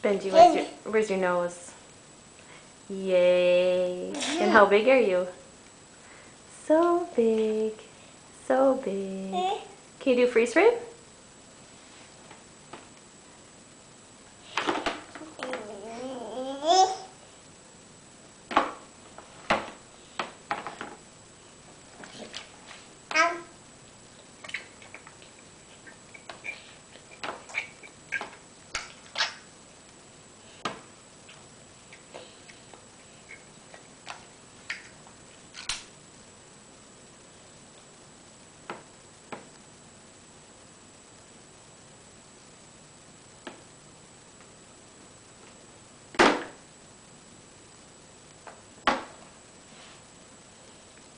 Benji, where's your nose? Yay. And how big are you? So big. So big. Can you do freeze frame?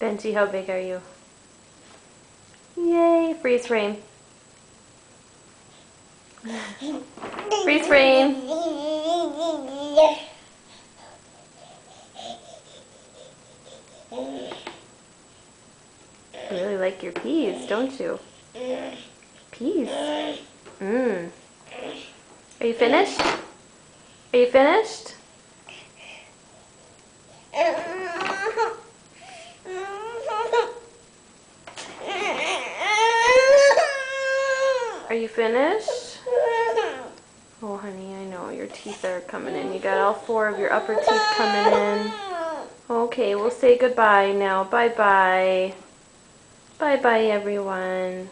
Benji, how big are you? Yay, freeze frame. Freeze frame. You really like your peas, don't you? Peas. Mmm. Are you finished? Are you finished? Are you finished? Oh, honey, I know your teeth are coming in. You got all 4 of your upper teeth coming in. Okay, we'll say goodbye now. Bye-bye. Bye-bye, everyone.